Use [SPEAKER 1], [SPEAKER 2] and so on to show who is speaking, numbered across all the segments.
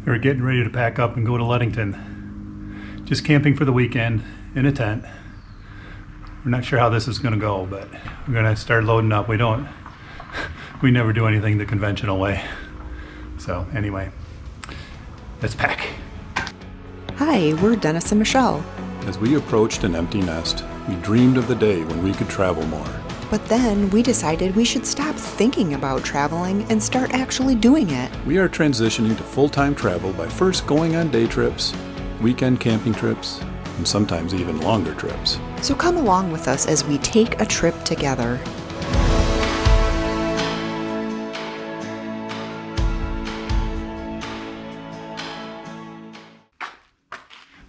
[SPEAKER 1] We're getting ready to pack up and go to Ludington. Just camping for the weekend in a tent. We're not sure how this is going to go, but we're going to start loading up. We never do anything the conventional way. So anyway, let's pack.
[SPEAKER 2] Hi, we're Dennis and Michelle.
[SPEAKER 3] As we approached an empty nest, we dreamed of the day when we could travel more.
[SPEAKER 2] But then we decided we should stop thinking about traveling and start actually doing it.
[SPEAKER 3] We are transitioning to full-time travel by first going on day trips, weekend camping trips, and sometimes even longer trips.
[SPEAKER 2] So come along with us as we take a trip together.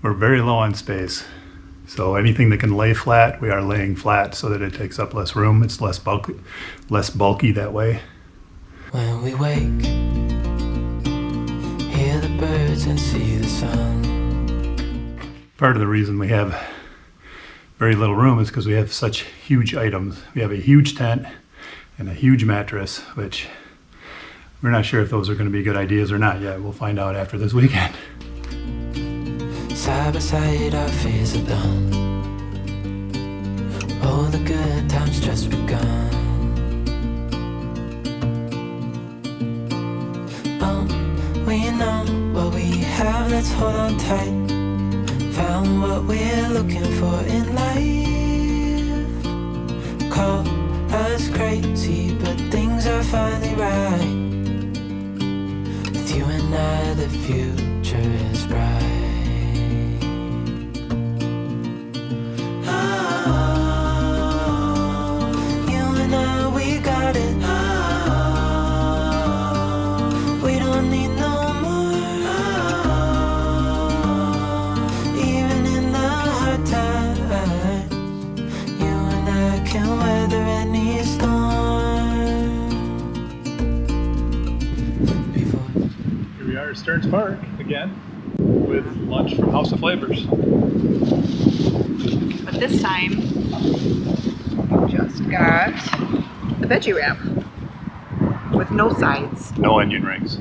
[SPEAKER 1] We're very low on space. So anything that can lay flat, we are laying flat so that it takes up less room. It's less bulky that way.
[SPEAKER 4] When we wake, hear the birds and see the sun.
[SPEAKER 1] Part of the reason we have very little room is because we have such huge items. We have a huge tent and a huge mattress, which we're not sure if those are going to be good ideas or not yet. We'll find out after this weekend.
[SPEAKER 4] Side by side, our fears are done. All the good times just begun. We know what we have, let's hold on tight. Found what we're looking for in life. Call us crazy, but things are finally right. With you and I, the future is bright.
[SPEAKER 1] Stearns Park again with lunch from House of Flavors.
[SPEAKER 2] But this time, we just got the veggie wrap with no sides.
[SPEAKER 1] No onion rings.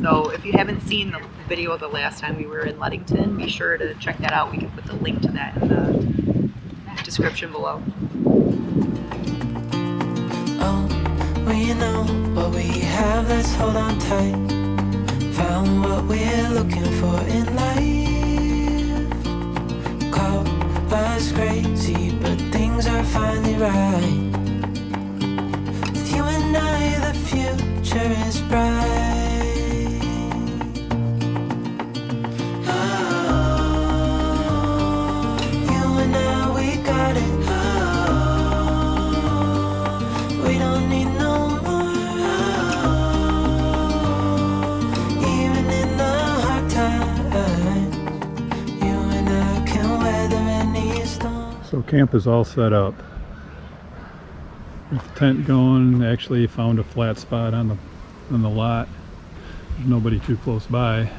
[SPEAKER 2] So if you haven't seen the video the last time we were in Ludington, be sure to check that out. We can put the link to that in the description below.
[SPEAKER 4] Oh, we know what we have, let's hold on tight. Found what we're looking for in life. Call us crazy, but things are finally right. With you and I, the future is bright. Oh, you and I, we got it. Oh, we don't need no more.
[SPEAKER 1] So camp is all set up. With the tent going, actually found a flat spot on the lot. There's nobody too close by.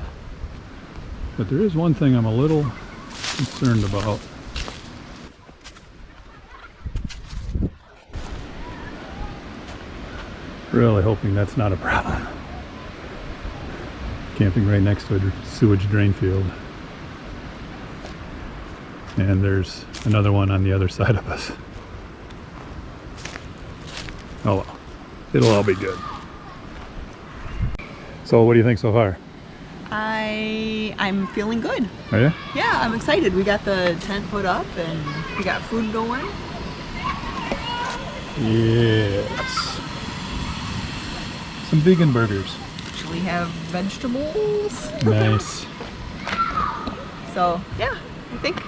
[SPEAKER 1] But there is one thing I'm a little concerned about. Really hoping that's not a problem. Camping right next to a sewage drain field. And there's another one on the other side of us. Oh well, it'll all be good. So what do you think so far?
[SPEAKER 2] I'm feeling good.
[SPEAKER 1] Are you?
[SPEAKER 2] Yeah, I'm excited. We got the tent put up and we got food going.
[SPEAKER 1] Yes. Some vegan burgers.
[SPEAKER 2] Actually have vegetables.
[SPEAKER 1] Nice.
[SPEAKER 2] So yeah, I think.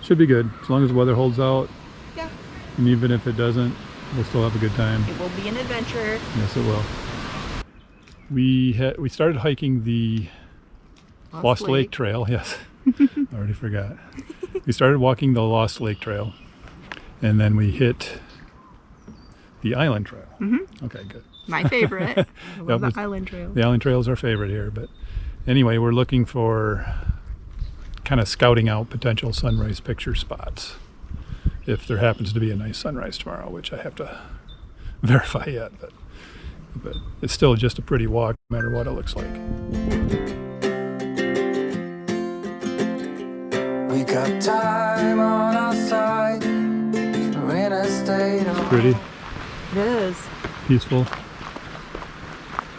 [SPEAKER 1] Should be good, as long as the weather holds out.
[SPEAKER 2] Yeah.
[SPEAKER 1] And even if it doesn't, we'll still have a good time.
[SPEAKER 2] It will be an adventure.
[SPEAKER 1] Yes, it will. We started hiking the Lost Lake Trail. Yes, I already forgot. We started walking the Lost Lake Trail, and then we hit the Island Trail.
[SPEAKER 2] Mm-hmm.
[SPEAKER 1] Okay, good.
[SPEAKER 2] My favorite. I love the Island Trail.
[SPEAKER 1] The Island Trail is our favorite here, but anyway, we're looking for kind of scouting out potential sunrise picture spots. If there happens to be a nice sunrise tomorrow, which I have to verify yet, but But it's still just a pretty walk, no matter what it looks like.
[SPEAKER 4] We got time on our side. We're in a state of
[SPEAKER 1] Pretty,
[SPEAKER 2] It is.
[SPEAKER 1] peaceful.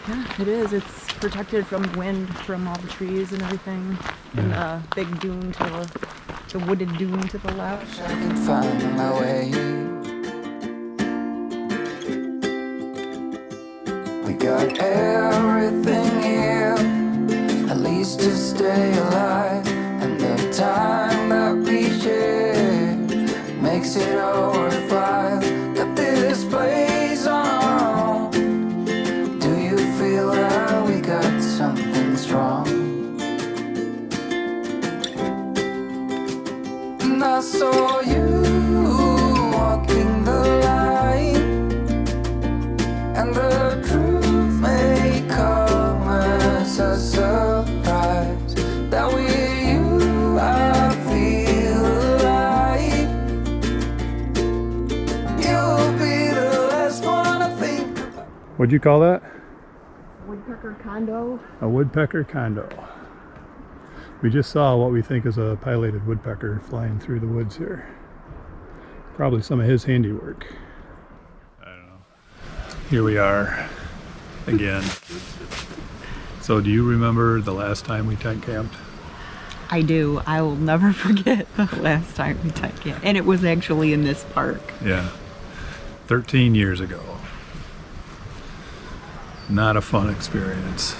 [SPEAKER 2] Yeah, it is. It's protected from wind from all the trees and everything. And the big dune to the wooded dune to the left.
[SPEAKER 4] I can find my way. We got everything here, at least to stay alive. And the time that we share makes it all worthwhile. Got this place on our own. Do you feel that we got something strong? And I saw you walking the line, and the truth may come as a surprise. That with you I feel alive. You'll be the last one I think about.
[SPEAKER 1] What'd you call that?
[SPEAKER 2] Woodpecker condo.
[SPEAKER 1] A woodpecker condo. We just saw what we think is a pileated woodpecker flying through the woods here. Probably some of his handiwork. I don't know. Here we are again. So do you remember the last time we tent camped?
[SPEAKER 2] I do. I will never forget the last time we tent camped. And it was actually in this park.
[SPEAKER 1] Yeah. 13 years ago. Not a fun experience.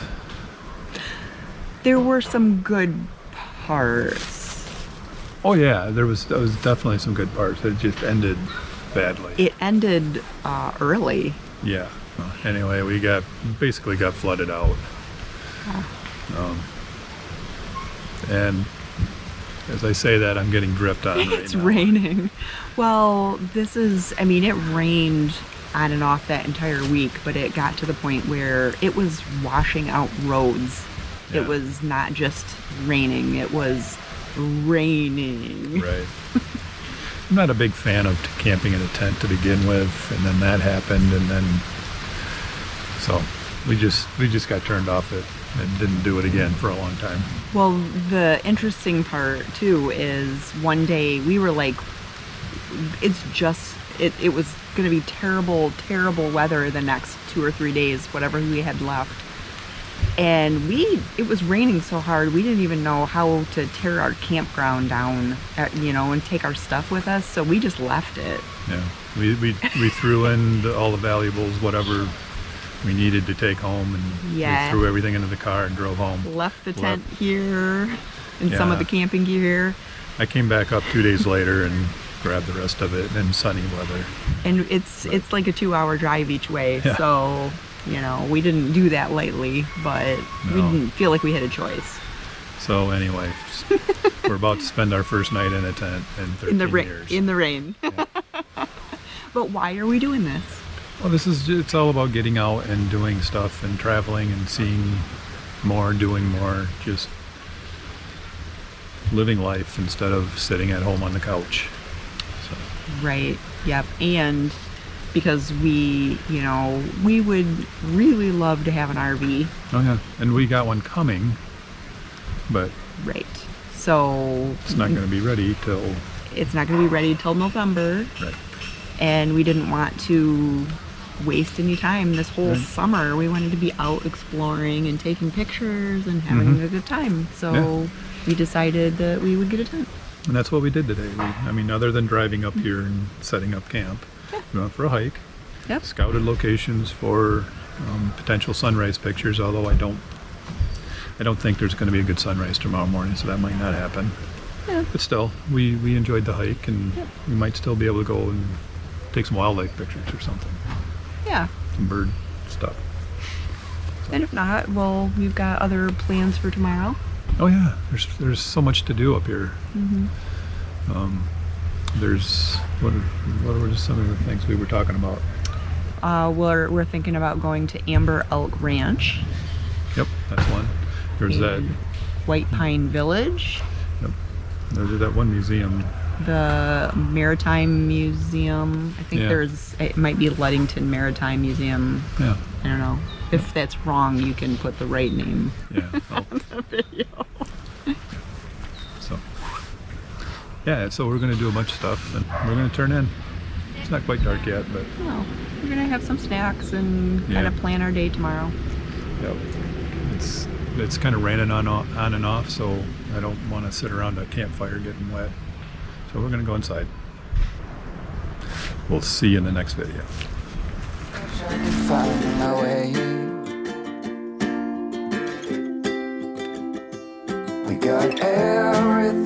[SPEAKER 2] There were some good parts.
[SPEAKER 1] Oh yeah, there was definitely some good parts. It just ended badly.
[SPEAKER 2] It ended early.
[SPEAKER 1] Yeah. Anyway, we basically got flooded out. And as I say that, I'm getting dripped on right
[SPEAKER 2] It's
[SPEAKER 1] now.
[SPEAKER 2] raining. Well, it rained on and off that entire week, but it got to the point where it was washing out roads.
[SPEAKER 1] Yeah.
[SPEAKER 2] It was not just raining, it was raining.
[SPEAKER 1] Right. I'm not a big fan of camping in a tent to begin with, and then that happened, and then so we just got turned off it and didn't do it again for a long time.
[SPEAKER 2] Well, the interesting part too is one day we were like, it was going to be terrible weather the next 2 or 3 days, whatever we had left. And it was raining so hard, we didn't even know how to tear our campground down, and take our stuff with us. So we just left it.
[SPEAKER 1] Yeah, we threw in all the valuables, whatever we needed to take home, and we threw everything into the car and drove home.
[SPEAKER 2] Left the tent here and some of the camping gear.
[SPEAKER 1] I came back up 2 days later and grabbed the rest of it in sunny weather.
[SPEAKER 2] And it's like a 2-hour drive each way.
[SPEAKER 1] Yeah.
[SPEAKER 2] So, we didn't do that lightly, but we didn't feel like we had a choice.
[SPEAKER 1] So anyway, we're about to spend our first night in a tent in 13 years.
[SPEAKER 2] In the rain.
[SPEAKER 1] Yeah.
[SPEAKER 2] But why are we doing this?
[SPEAKER 1] Well, it's all about getting out and doing stuff and traveling and seeing more, doing more, just living life instead of sitting at home on the couch. So.
[SPEAKER 2] Right. Yep. And because we would really love to have an RV.
[SPEAKER 1] Oh yeah, and we got one coming, but
[SPEAKER 2] Right. So
[SPEAKER 1] it's not going to be ready till
[SPEAKER 2] November.
[SPEAKER 1] Right.
[SPEAKER 2] And we didn't want to waste any time this whole
[SPEAKER 1] Right.
[SPEAKER 2] summer. We wanted to be out exploring and taking pictures and having a good time. So we decided that we would get a tent.
[SPEAKER 1] And that's what we did today. Other than driving up here and setting up camp, we went for a hike.
[SPEAKER 2] Yep.
[SPEAKER 1] Scouted locations for potential sunrise pictures. Although I don't think there's going to be a good sunrise tomorrow morning, so that might not happen.
[SPEAKER 2] Yeah.
[SPEAKER 1] But still, we enjoyed the hike, and we might still be able to go and take some wildlife pictures or something.
[SPEAKER 2] Yeah.
[SPEAKER 1] Some bird stuff.
[SPEAKER 2] And if not, well, we've got other plans for tomorrow.
[SPEAKER 1] Oh yeah, there's so much to do up here. There's what were just some of the things we were talking about?
[SPEAKER 2] We're thinking about going to Amber Elk Ranch.
[SPEAKER 1] Yep, that's one. There's that.
[SPEAKER 2] White Pine Village.
[SPEAKER 1] Yep. There's that one museum.
[SPEAKER 2] The Maritime Museum. I think
[SPEAKER 1] Yeah.
[SPEAKER 2] it might be Ludington Maritime Museum.
[SPEAKER 1] Yeah.
[SPEAKER 2] I don't know. If that's wrong, you can put the right name
[SPEAKER 1] Yeah. Oh,
[SPEAKER 2] in the video.
[SPEAKER 1] so yeah, so we're gonna do a bunch of stuff, and we're gonna turn in. It's not quite dark yet, but
[SPEAKER 2] No, we're gonna have some snacks and kind
[SPEAKER 1] Yeah.
[SPEAKER 2] of plan our day tomorrow.
[SPEAKER 1] yep. It's kind of raining on and off, so I don't want to sit around a campfire getting wet. So we're gonna go inside. We'll see you in the next video.
[SPEAKER 4] Wish I could find my way. We got everything